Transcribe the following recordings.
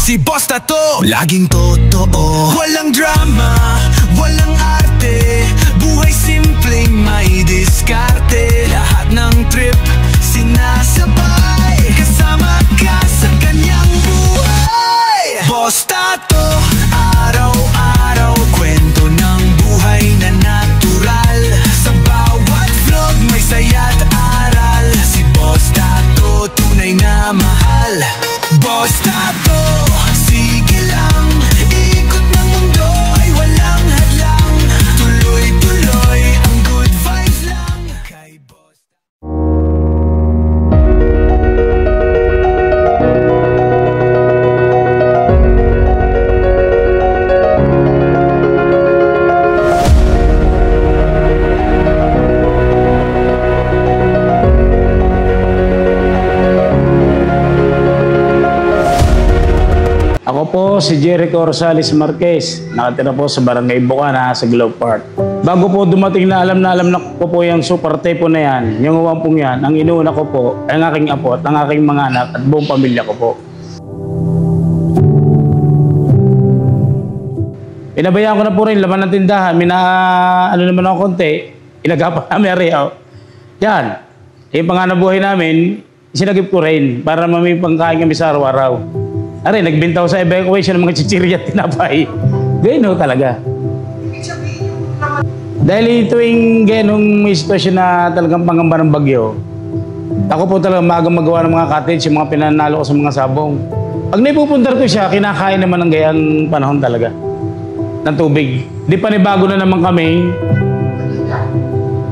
Si Boss Tato, laging totoo, walang drama, walang arte, buhay simpleng may diskarte. Lahat ng trip sinasabay, kasama ka sa kanyang buhay. Boss Tato, araw-araw kwento ng buhay na natural. Sa bawat vlog may saya't aral. Si Boss Tato, tunay na mahal. Boss Tato, sige lang, ikot ng mundo ay walang hadlang. Tuloy-tuloy ang good vibes lang kay Boss Tato. Ako po si Jericho Rosales Marquez, nakatira po sa Barangay Bukana sa Globe Park. Bago po dumating na alam na ko po yung super tepo na yan, yung uwampong yan, ang inuuna ko po ay ang aking apo at ang aking mga anak at buong pamilya ko po. Pinabayaan ko na po rin laman ng tindahan, ano naman ako konti, inagapan namin ariyaw. Yan, yung panganap buhay namin, sinagip ko rin para may pangkain kami sa araw-araw. Aray, nagbintaw sa evacuation ng mga chichirya at tinapay. Gano'n talaga. Dahil tuwing ganong may sitwasyon na talagang pangamba ng bagyo, ako po talaga maagang magawa ng mga cottage, yung mga pinanalo ko sa mga sabong. Pag naipupuntar ko siya, kinakain naman ng gayang panahon talaga. Ng tubig. Di pa ni bago na naman kami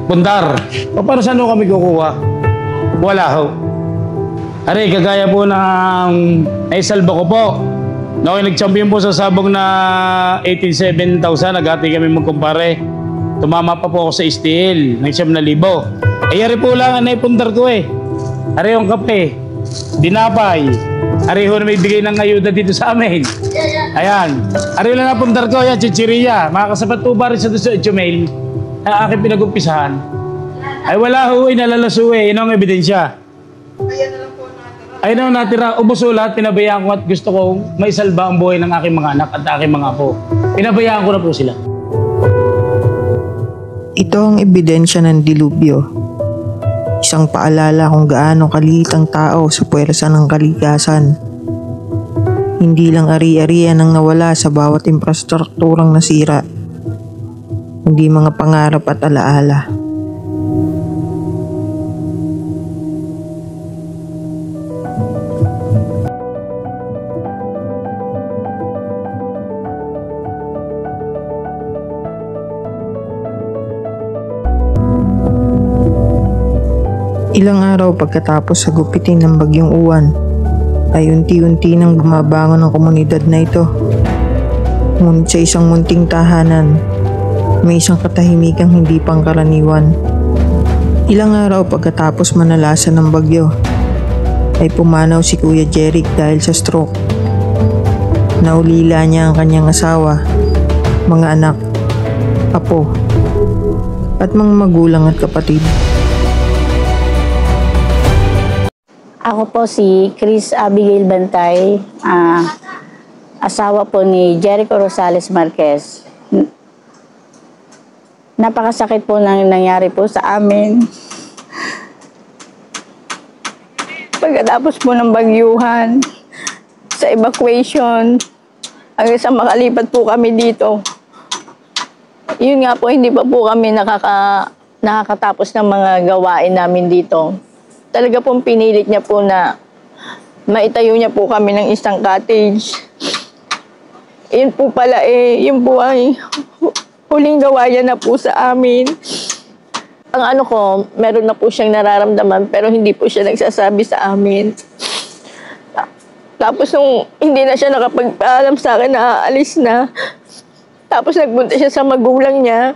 puntar. O paano saan kami kukuha? Wala ho. Aray, kagaya po ng naisalba ko po. Noong nag-champion po sa sabong na 87,000, nag-ati kami magkumpare. Tumama pa po ako sa STL ng 7,000. Ari po lang ang naipundar ko eh. Ari yung kape, dinapay. Ari ho na may bigay ng ayuda dito sa amin. Ayan. Ari lang napundar ko, yan, chichiriya. Makakasapat po ba rin sa doon sa Echumel na aking pinag-umpisahan? Ay wala ho, inalalaso eh. Yun ang ebidensya. Ayun ang natira, ubos lahat, pinabayaan ko at gusto kong maisalba ang buhay ng aking mga anak at aking mga apo. Pinabayaan ko na po sila. Ito ang ebidensya ng dilubyo. Isang paalala kung gaano kaliit ang tao sa puwersa ng kalikasan. Hindi lang ari-arian ang nawala sa bawat infrastrukturang nasira, kundi mga pangarap at alaala. Ilang araw pagkatapos sa gupitin ng Bagyong Uwan, ay unti-unti nang bumabangon ang komunidad na ito. Ngunit sa isang munting tahanan, may isang katahimikang hindi pangkaraniwan. Ilang araw pagkatapos manalasan ng bagyo, ay pumanaw si Kuya Jeric dahil sa stroke. Naulila niya ang kanyang asawa, mga anak, apo, at mga magulang at kapatid. Ako po si Chris Abigail Bantay, asawa po ni Jericho Rosales Marquez. Napakasakit po nang nangyari po sa amin. Pagkatapos po ng bagyuhan, sa evacuation, hanggang sa makalipat po kami dito. Yun nga po, hindi pa po kami nakakatapos ng mga gawain namin dito. Talaga pong pinilit niya po na maitayo niya po kami ng isang cottage. Yun po pala yun po ay huling gawa niya na po sa amin. Ang ano ko, meron na po siyang nararamdaman pero hindi po siya nagsasabi sa amin. Tapos nung hindi na siya nakapagpaalam sa akin na aalis na, tapos nagpunta siya sa magulang niya,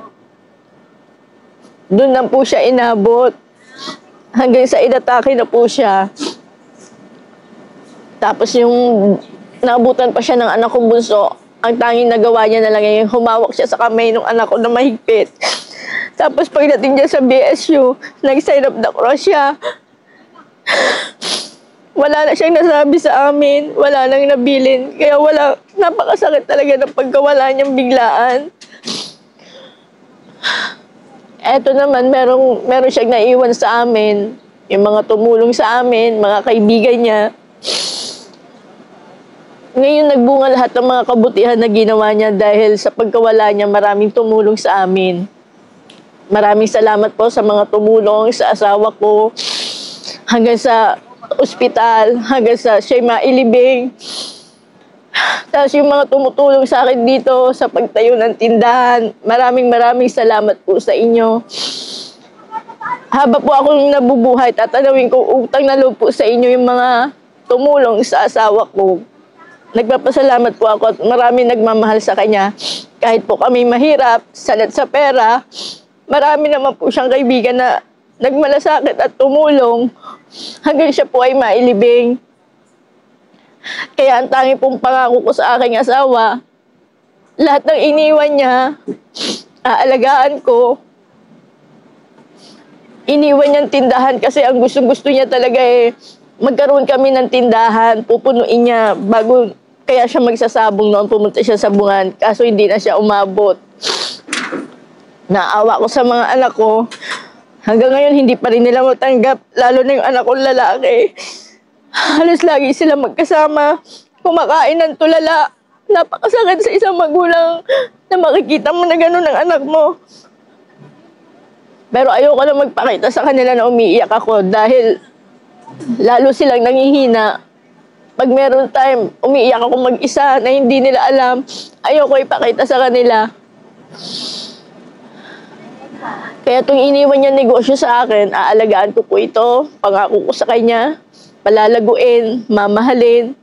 doon na po siya inabot. Hanggang sa inatake na po siya. Tapos yung naabutan pa siya ng anak kong bunso, ang tanging nagawa niya na lang yung humawak siya sa kamay ng anak ko na mahigpit. Tapos pagdating niya sa BSU, nag-sign up the cross siya. Wala na siyang nasabi sa amin, wala nang nabilin. Kaya napakasakit talaga ng pagkawala niyang biglaan. Eto naman, meron siyang naiwan sa amin. Yung mga tumulong sa amin, mga kaibigan niya. Ngayon nagbunga lahat ng mga kabutihan na ginawa niya dahil sa pagkawala niya, maraming tumulong sa amin. Maraming salamat po sa mga tumulong sa asawa ko, hanggang sa ospital, hanggang sa siya'y mailibing. Tapos yung mga tumutulong sa akin dito sa pagtayo ng tindahan, maraming salamat po sa inyo. Haba po akong nabubuhay, tatanawin ko utang na loob po sa inyo yung mga tumulong sa asawa ko. Nagpapasalamat po ako at maraming nagmamahal sa kanya. Kahit po kami mahirap, salat sa pera, marami naman po siyang kaibigan na nagmalasakit at tumulong hanggang siya po ay mailibing. Kaya ang tangi pong pangako ko sa aking asawa, lahat ng iniwan niya, aalagaan ko. Iniwan niyang tindahan kasi ang gustong-gusto niya talaga magkaroon kami ng tindahan, pupunuin niya bago kaya siya magsasabong noon, pumunta siya sa bungan, kaso hindi na siya umabot. Naawa ko sa mga anak ko. Hanggang ngayon, hindi pa rin nila matanggap, lalo na yung anak kong lalaki. Halos lagi sila magkasama, kumakain ng tulala. Napakasakit sa isang magulang na makikita mo na gano'n ang anak mo. Pero ayoko na magpakita sa kanila na umiiyak ako dahil lalo silang nangihina. Pag meron time, umiiyak ako mag-isa na hindi nila alam. Ayoko ipakita sa kanila. Kaya itong iniwan niya negosyo sa akin, aalagaan ko po ito. Pangako ko sa kanya, palalaguin, mamahalin.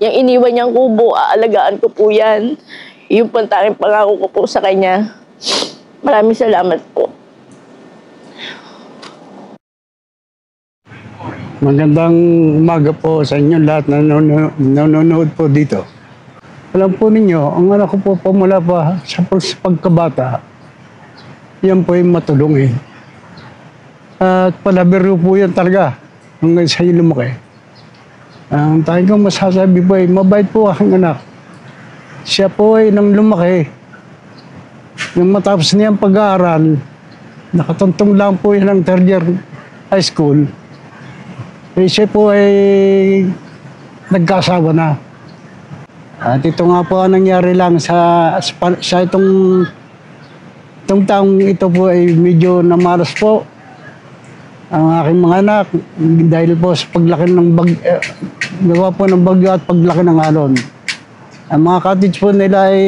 Yung iniwan niyang kubo, aalagaan ko po yan. Yung pantanging pangako ko po sa kanya. Maraming salamat po. Magandang umaga po sa inyo lahat na nanonood po dito. Alam po ninyo, ang anak ko po pumula pa sa pagkabata, yan po yung matulungin. At palabiro po yan talaga hanggang sa lumaki. Ang tanging kong masasabi po ay mabait po aking anak. Siya po ay nang lumaki, nang matapos niyang pag-aaral, nakatuntong lang po yan ng third year high school. Eh, siya po ay nagkasawa na. At ito nga po ang nangyari lang sa itong taong ito po ay medyo namalas po ang aking mga anak dahil po sa paglaki ng gawa po ng bagyo at paglaki ng alon. Ang mga cottage po nila ay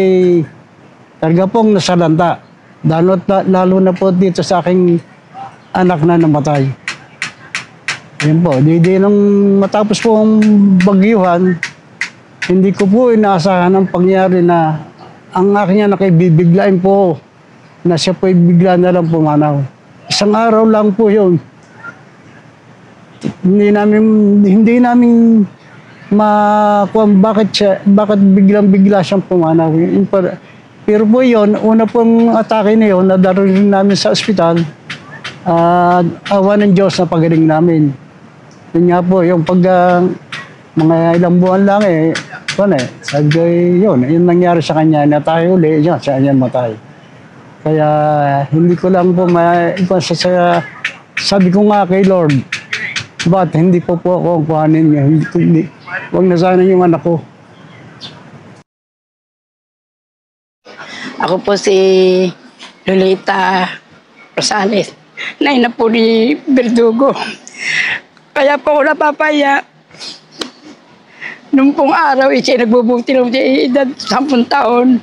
talaga pong nasalanta. Lalo na po dito sa aking anak na namatay. Yan po, di nang matapos po ang bagyuhan, hindi ko po inaasahan ang pangyari na ang aking anak ay bibiglain po na siya po ay bigla na lang pumanaw. Isang araw lang po yun. Hindi namin makuha bakit biglang-bigla siyang pumanaw. Pero po yun, una pong atake na yun, nadaroon namin sa ospital, awa ng Diyos na pagaling namin. Yun nga po, yung mga ilang buwan lang sabi yun nangyari sa kanya, na tayo uli, yun, siya niya matay. Kaya hindi ko lang po sabi ko nga kay Lord, ba't hindi po ako kuhanin niya, huwag na sana yung anak ko. Ako po si Lolita Rosales, naina po ni Verdugo. Kaya po ako napapaya. Noong pong araw, siya nagbubukti ng edad 10 taon.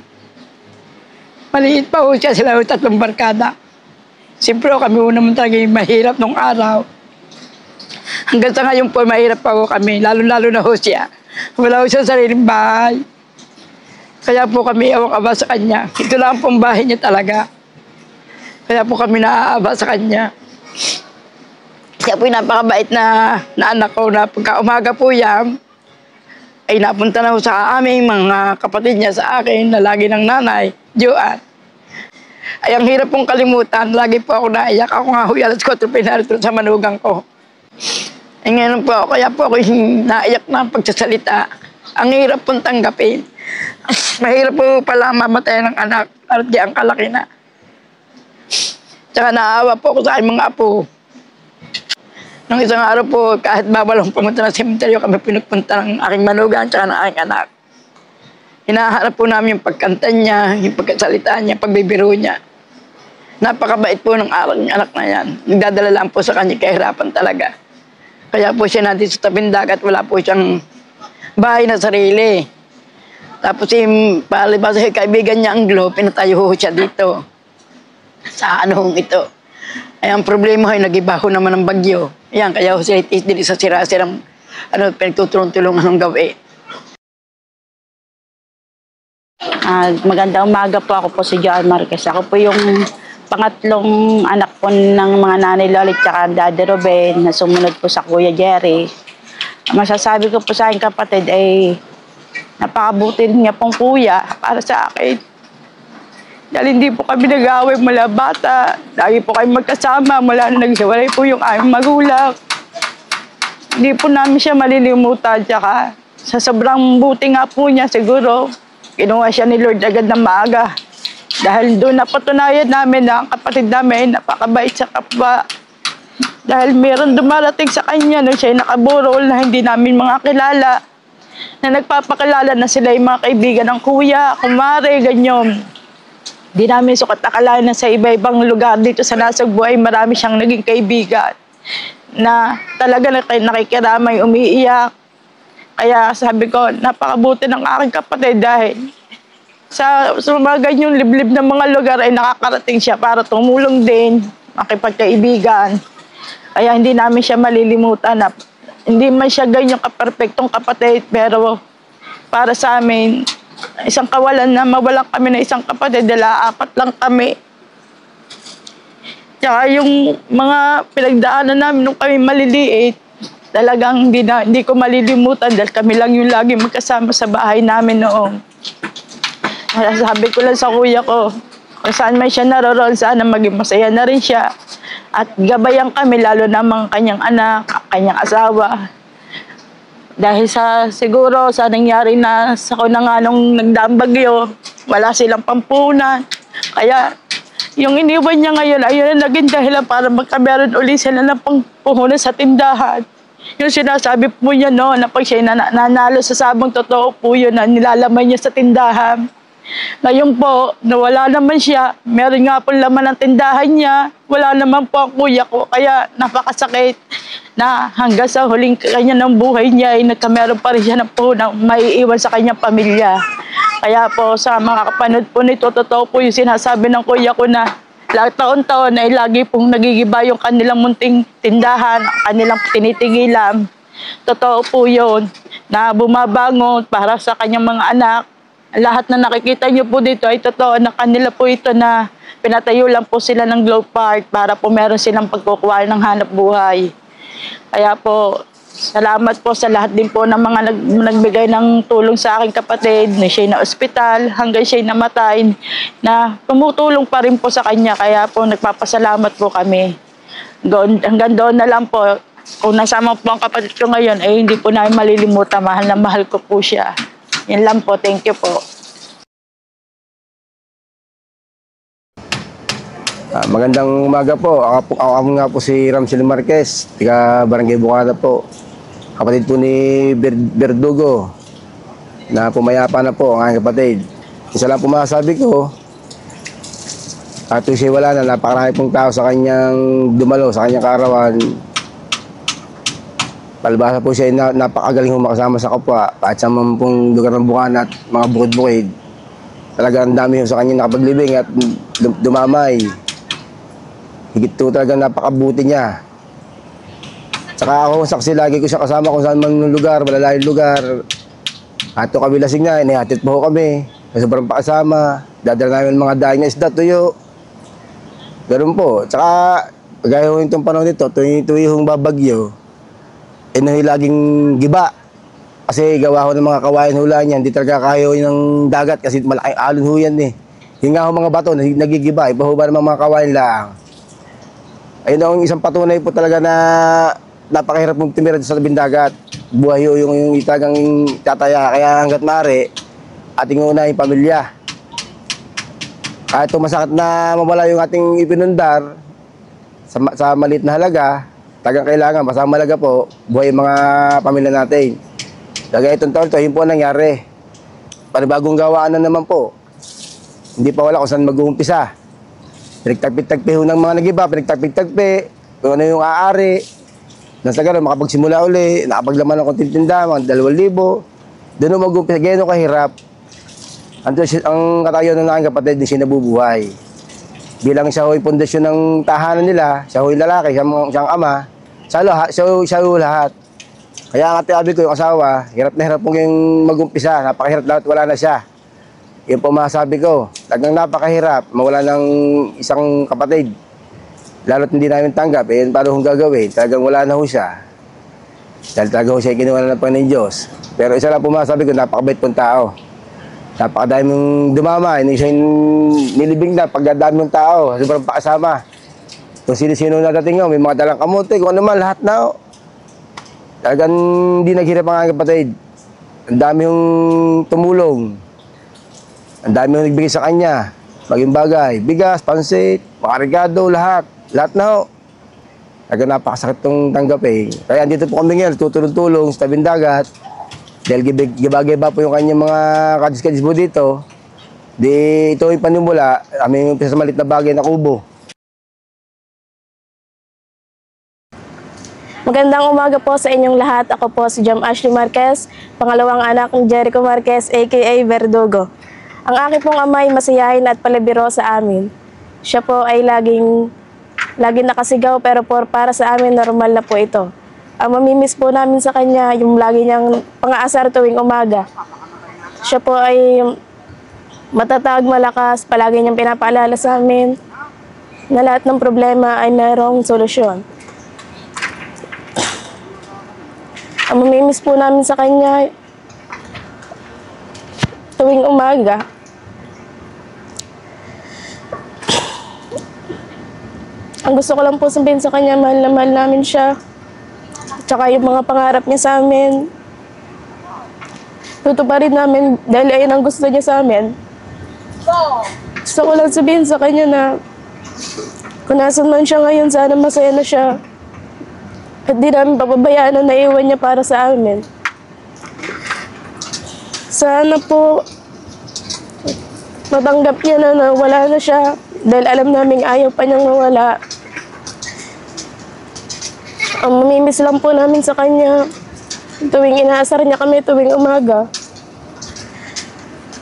Maliit pa po siya, sila 3 barkada. Siyempre kami naman talaga mahirap nung araw. Hanggang sa ngayon po, mahirap pa po kami, lalo-lalo na po siya. Wala po siya sariling bahay. Kaya po kami awang-awa sa kanya. Ito lang pong bahay niya talaga. Kaya po kami naaawa sa kanya. Siya po yung napakabait na anak ko na pagka umaga po yan, ay napunta na po sa aming mga kapatid niya sa akin na lagi ng nanay, Joan. Ay ang hirap pong kalimutan, lagi po ako naiyak. Ako nga huy, alas 4 pinarito sa manugang ko. Ngayon po, kaya po ako naiyak na pagsasalita. Ang hirap pong tanggapin. Mahirap po pala mamatay ng anak at di ang kalaki na. Tsaka naawa po ako sa aking mga apo. Nung isang araw po, kahit bawal akong pumunta ng sementeryo, kami pinagpunta ng aking manugang at ng aking anak. Hinahanap po namin yung pagkanta niya, yung pagkasalita niya, pagbibiro niya. Napakabait po ng anak na yan. Nagdadala lang po sa kanya kahirapan talaga. Kaya po siya natin sa tabing dagat, wala po siyang bahay na sarili. Tapos yung palibasa yung kaibigan niya ang Glo, pinatayo ho siya dito. Sa anong ito. Ay, ang problema ay nagibaho naman ng bagyo. Ayan, kaya ho sila din sa sira-sirang pinagtutulong-tulungan ng gawi. Magandang umaga po. Ako po si John Marquez. Ako po yung pangatlong anak po ng mga nanay Lolit at Daddy Ruben na sumunod po sa Kuya Jerry. Masasabi ko po sa aking kapatid ay napakabuti niya pong kuya para sa akin. Dahil hindi po kami nag-aaway mula bata. Lagi po kami magkasama mula na nagsiwalay po yung aming magulang. Hindi po namin siya malilimutan. Tsaka sa sobrang buti nga po niya siguro, kinuha siya ni Lord agad na maaga. Dahil doon napatunayan namin na ang kapatid namin napakabait sa kapwa. Dahil meron dumarating sa kanya nung siya nakaburol na hindi namin mga kilala. Na nagpapakilala na sila yung mga kaibigan ng kuya, kumare, ganyan. Di namin sukat akalain na sa iba-ibang lugar dito sa Nasugbu ay marami siyang naging kaibigan na talaga nakikiramay, umiiyak. Kaya sabi ko, napakabuti ng aking kapatid dahil sa mga ganyang liblib ng mga lugar ay nakakarating siya para tumulong din, makipagkaibigan. Kaya hindi namin siya malilimutan na hindi man siya ganyang kaperpektong kapatid pero para sa amin, isang kawalan na mawalan kami na isang kapatid, dala 4 lang kami. Tsaka yung mga pinagdaanan namin nung kami maliliit, talagang hindi ko malilimutan dahil kami lang yung lagi magkasama sa bahay namin noong. Kaya sabi ko lang sa kuya ko, kung saan man siya naroon, sana maging masaya na rin siya. At gabayan kami, lalo na mga kanyang anak, kanyang asawa. Dahil siguro sa nangyari na sa na nga nung nagdaang bagyo, wala silang pampunan. Kaya yung iniwan niya ngayon, ayun na naging dahilan para magkameron uli sila ng pangpuhunan sa tindahan. Yung sinasabi po niya no, na pag siya nanalo sa sabong, totoo po yun na nilalaman niya sa tindahan. Ngayon po, nawala naman siya. Meron nga po laman ng tindahan niya. Wala naman po ang kuya ko. Kaya napakasakit na hanggang sa huling kanya ng buhay niya ay nagkameron pa rin siya ng puhunang maiiwan sa kanyang pamilya. Kaya po sa mga kapanood po nito, totoo po yung sinasabi ng kuya ko na taon-taon ay lagi pong nagigiba yung kanilang munting tindahan, kanilang tinitigilan. Totoo po yun na bumabangon para sa kanyang mga anak. Lahat na nakikita niyo po dito ay totoo na kanila po ito na pinatayo lang po sila ng Globe Park para po meron silang pagkukuha ng hanap buhay. Kaya po, salamat po sa lahat din po ng mga nagbigay ng tulong sa aking kapatid na siya na ospital hanggang siya namatay na tumutulong pa rin po sa kanya. Kaya po nagpapasalamat po kami. Hanggang doon na lang po. Kung nasama po ang kapatid ko ngayon, ay hindi po namin malilimutan. Mahal na mahal ko po siya. Yan lang po. Thank you po. Magandang umaga po. Ako nga po si Ramsel Marquez, taga Barangay Bukana po. Kapatid po ni Verdugo na pumayapa na po ang aking kapatid. Isa lang po masasabi ko, at siya wala na, napakarami pong tao sa kanyang dumalo, sa kanyang kaarawan. Palibasa po siya napakagaling makasama sa kapwa, kahit sa mga pong lugar ng Bukana at mga bukid-bukid. Talagang dami sa kanya nakapaglibing at dumamay. Higit po talaga napakabuti niya. Saka ako saksi, lagi ko siya kasama kung saan man lugar, malalayong lugar. At ito kami lasing na, inihatid po kami. Sobrang pakasama, dadala namin mga daing na isda, tuyo. Ganun po. Saka, gaya ho itong panahon nito, tuyo hong babagyo, laging giba. Kasi gawa ho ng mga kawayan hula niyan, hindi talaga kayo ng dagat kasi malaking alon ho yan eh. Hinga ho mga bato, nagigiba, iba ho ba ng mga kawayan lang. Ayun ang isang patunay po talaga na napakahirap mong tumira sa tabing dagat. Buhay yung itagang tataya, kaya hanggat maaari, ating una yung pamilya. Kahit masakit na mawala yung ating ipinundar sa maliit na halaga, tagang kailangan, basta malaga po, buhay yung mga pamilya natin. Kaya itong taon to, yun po nangyari. Panibagong gawaan na naman po. Hindi pa wala kung saan mag-uumpisa. Pinagtagpi-tagpi ng mga nag-iba, pinagtagpi-tagpi, kung ano yung aari. Nasa gano'n, makapagsimula uli, nakapaglaman ng konting tinda, mga 2,000. Doon mag-uumpisa, gano'n kahirap. Ang katayon ng aking kapatid, di siya nabubuhay. Bilang siya ho'y pundasyon ng tahanan nila, siya ho'y lalaki, siyang ama, siya ho'y lahat. Kaya ang ate-abi ko yung asawa, hirap na hirap po yung mag-umpisa, napakahirap lahat, wala na siya. Yun po masasabi ko, talagang napakahirap, mawala ng isang kapatid. Lalo't hindi namin tanggap, paano kong gagawin, talagang wala na ho siya. Dahil talaga ho siya kinuha na ng Panginoon Diyos. Pero isa lang po masasabi ko, napakabait pong tao. Napakadami mong dumama, hindi siya nilibing na pagdadami ng tao, sobrang pakasama. Kung sino-sino nadating nyo, may mga dalang kamote, kung ano man, lahat na. Talagang hindi naghirap ang aking kapatid. Ang dami yung tumulong. Ang dami yung nagbigay sa kanya. Maging bagay, bigas, pansit, makarigado, lahat. Lahat na. Talagang napakasakit itong tanggapin. Kaya andito po kami ngayon, tutulong-tulong sa tabing dagat. Dahil giba-giba po yung kanyang mga kadis-kadis po dito, di ito yung panimula, aming sa malit na bagay na kubo. Magandang umaga po sa inyong lahat. Ako po si Jam Ashley Marquez, pangalawang anak ng Jericho Marquez aka Verdugo. Ang aking pong amay masayahin at palabiro sa amin. Siya po ay laging nakasigaw pero para sa amin normal na po ito. Ang mamimiss po namin sa kanya, yung lagi niyang pang-aasar tuwing umaga. Siya po ay matatag, malakas, palagi niyang pinapaalala sa amin na lahat ng problema ay mayroong solusyon. Ang mamimiss po namin sa kanya tuwing umaga. Ang gusto ko lang po sabihin sa kanya, mahal na mahal namin siya. Tsaka yung mga pangarap niya sa amin, tutuparin namin dahil ayun ang gusto niya sa amin. Gusto ko lang sabihin sa kanya na kung nasan man siya ngayon, sana masaya na siya. At di namin papabayaan na naiwan niya para sa amin. Sana po matanggap niya na wala na siya dahil alam namin ayaw pa niyang mawala. Ang mamimiss lang po namin sa kanya tuwing inaasar niya kami tuwing umaga.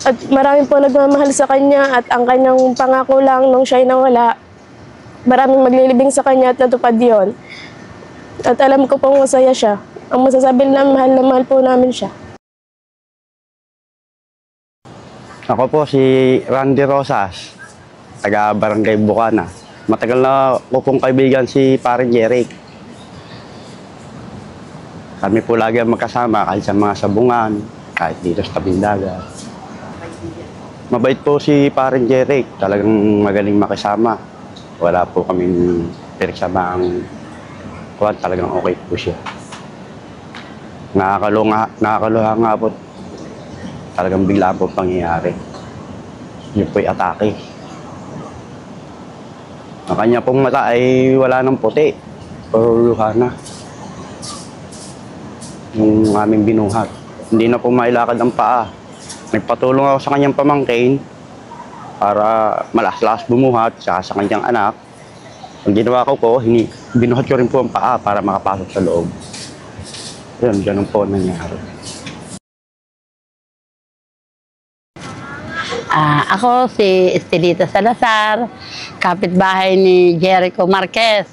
At marami po nagmamahal sa kanya at ang kanyang pangako lang nung siya'y nawala, maraming maglilibing sa kanya at natupad yon. At alam ko pong masaya siya. Ang masasabi lang, mahal na mahal po namin siya. Ako po si Randy Rosas, taga Barangay Bukana. Matagal na ko pong kaibigan si Paring Jeric. Kami po lagi ang magkasama kahit sa mga sabungan, kahit dito sa tabing dagat. Mabait po si Paring Jeric, talagang magaling makisama. Wala po kaming pinagsamaang kuwan, talagang okay po siya. Nakakaluha nga po, talagang bigla po pangyayari. Yun po'y atake. Ang kanya pong mata ay wala ng puti, pero luha na. Yung aming binuhat. Hindi na po mailakad ang paa. Nagpatulong ako sa kanyang pamangkin para malas-las bumuhat sa kanyang anak. Ang ginawa ko binuhat ko rin po ang paa para makapasok sa loob. Yun, ganun po nangyari. Ako si Estelita Salazar, kapitbahay ni Jericho Marquez.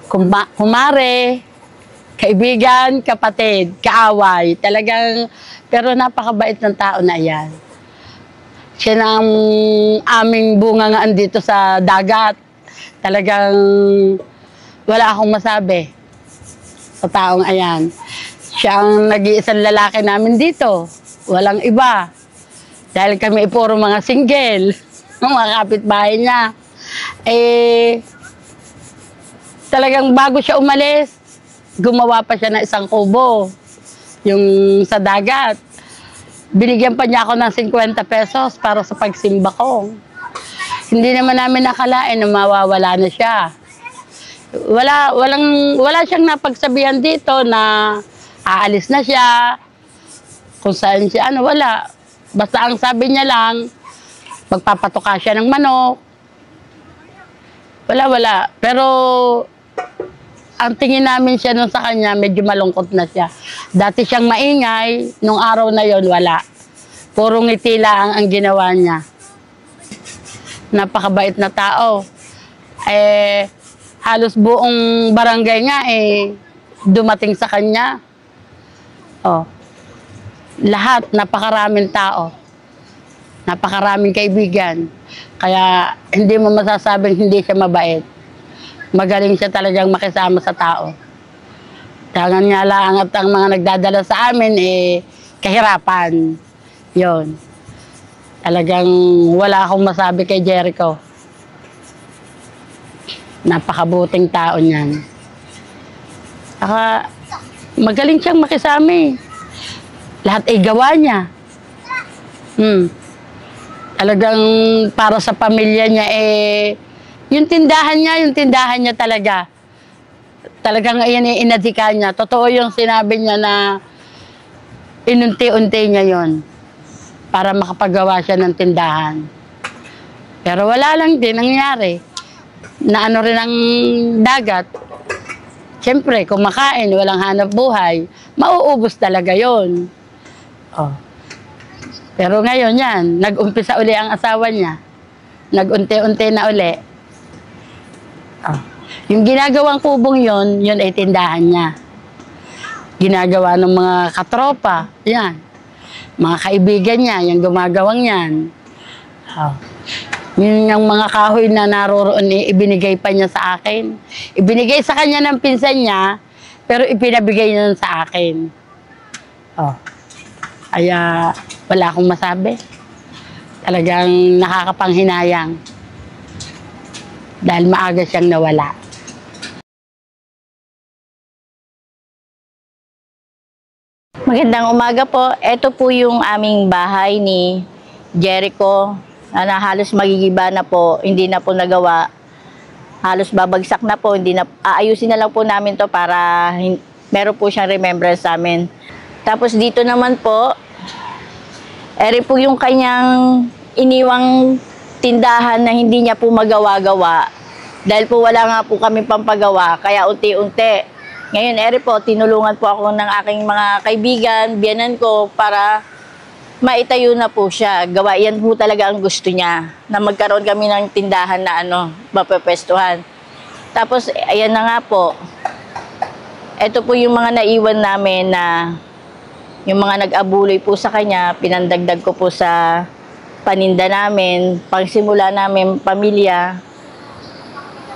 Kumare, kaibigan, kapatid, kaaway. Talagang, pero napakabait ng tao na yan. Siya na ang aming bungangaan dito sa dagat. Talagang wala akong masabi sa taong ayan. Siya ang nag-iisang lalaki namin dito. Walang iba. Dahil kami puro mga single, mga kapitbahay niya. Talagang bago siya umalis, gumawa pa siya ng isang kubo, yung sa dagat. Binigyan pa niya ako ng 50 pesos para sa pagsimba ko. Hindi naman namin nakalain na mawawala na siya. Wala siyang napagsabihan dito na aalis na siya, kung saan siya, wala. Basta ang sabi niya lang, magpapatuka siya ng manok. Wala. Pero ang tingin namin siya nung sa kanya, medyo malungkot na siya. Dati siyang maingay, nung araw na yon wala. Puro ngiti lang ang ginawa niya. Napakabait na tao. Halos buong barangay nga dumating sa kanya. Lahat, napakaraming tao. Napakaraming kaibigan. Kaya hindi mo masasabing hindi siya mabait. Magaling siya talagang makisama sa tao. Tangan nga lang at ang mga nagdadala sa amin kahirapan. Yon. Talagang wala akong masabi kay Jericho. Napakabuting tao niyan. Saka magaling siyang makisama. Lahat ay gawa niya. Talagang para sa pamilya niya yung tindahan niya talaga. Talagang ayan inadhika niya. Totoo yung sinabi niya na inunti-unti niya yon para makapagawa siya ng tindahan. Pero wala lang din nangyari. Na ano rin ang dagat. Siyempre, kumakain, walang hanap buhay, mauubos talaga yon. Pero ngayon yan, nag-umpisa uli ang asawa niya. Nag-unti-unti na uli. Yung ginagawang kubong yun ay tindahan niya. Ginagawa ng mga katropa, yan. Mga kaibigan niya, yung gumagawang yan. Yung mga kahoy na naroroon, ibinigay pa niya sa akin. Ibinigay sa kanya ng pinsan niya, pero ipinabigay niya sa akin. Kaya wala akong masabi. Talagang nakakapanghinayang. Dahil maaga siyang nawala. Magandang umaga po. Ito po yung aming bahay ni Jericho na halos magigiba na po, hindi na po nagawa. Halos babagsak na po, aayusin na lang po namin to para meron po siyang remembrance sa amin. Tapos dito naman po, eri po yung kanyang iniwang tindahan na hindi niya po magawa-gawa. Dahil po wala nga po kami pampagawa, kaya unti-unti. Ngayon, eri po, tinulungan po ako ng aking mga kaibigan, biyanan ko, para maitayo na po siya. Gawa, yan po talaga ang gusto niya, na magkaroon kami ng tindahan na mapapwestuhan. Tapos, ayan na nga po. Ito po yung mga naiwan namin na yung mga nag-abuloy po sa kanya, pinandagdag ko po sa paninda namin, pangsimula namin pamilya.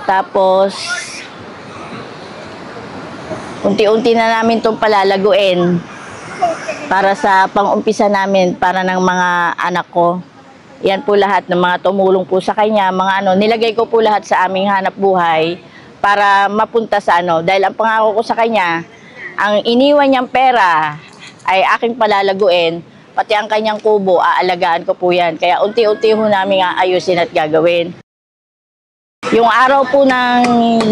Tapos, unti-unti na namin itong palalaguin para sa pang-umpisa namin, para ng mga anak ko. Yan po lahat ng mga tumulong po sa kanya, nilagay ko po lahat sa aming hanap buhay para mapunta sa dahil ang pangako ko sa kanya, ang iniwan niyang pera ay aking palalaguin, pati ang kanyang kubo, aalagaan ko po yan. Kaya unti-unti ho namin aayusin at gagawin. Yung araw po ng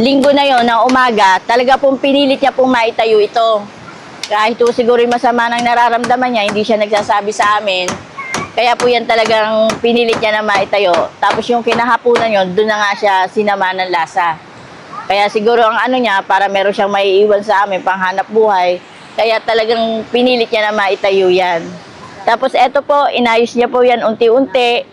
linggo na yon, na umaga, talaga pong pinilit niya pong maitayo ito. Kahit po siguro masama nang nararamdaman niya, hindi siya nagsasabi sa amin. Kaya po yan talagang pinilit niya na maitayo. Tapos yung kinahapunan yon, doon na nga siya sinama ng lasa. Kaya siguro ang niya, para meron siyang maiiwan sa amin, panghanap buhay. Kaya talagang pinilit niya na maitayo yan. Tapos eto po, inayos niya po yan unti-unti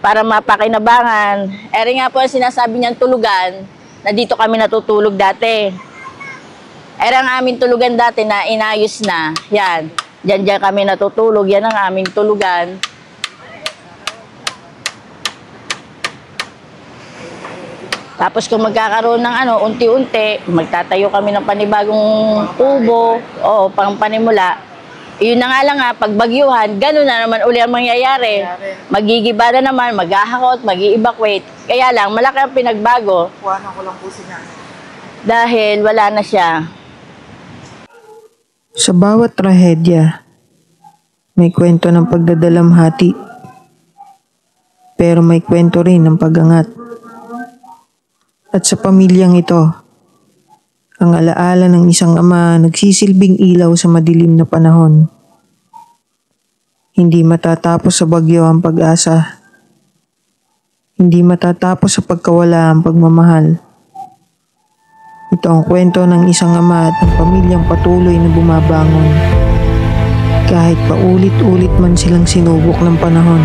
para mapakinabangan. Eri nga po ang sinasabi niyang tulugan, na dito kami natutulog dati. Eri ang aming tulugan dati na inayos na. Yan. Diyan kami natutulog. Yan ang aming tulugan. Tapos kung magkakaroon ng unti-unti, magtatayo kami ng panibagong kubo o pang panimula. Yun na nga lang pag bagyuhan, gano'n na naman uli ang mangyayari. Magigiba na naman, maghahakot, mag-i-evacuate. Kaya lang, malaki ang pinagbago. Kuhanan ko lang po si nanay. Dahil wala na siya. Sa bawat trahedya, may kwento ng pagdadalamhati. Pero may kwento rin ng pag-angat. At sa pamilyang ito, ang alaala ng isang ama nagsisilbing ilaw sa madilim na panahon. Hindi matatapos sa bagyo ang pag-asa. Hindi matatapos sa pagkawala ang pagmamahal. Ito ang kwento ng isang ama at ng pamilyang patuloy na bumabangon. Kahit paulit-ulit man silang sinubok ng panahon.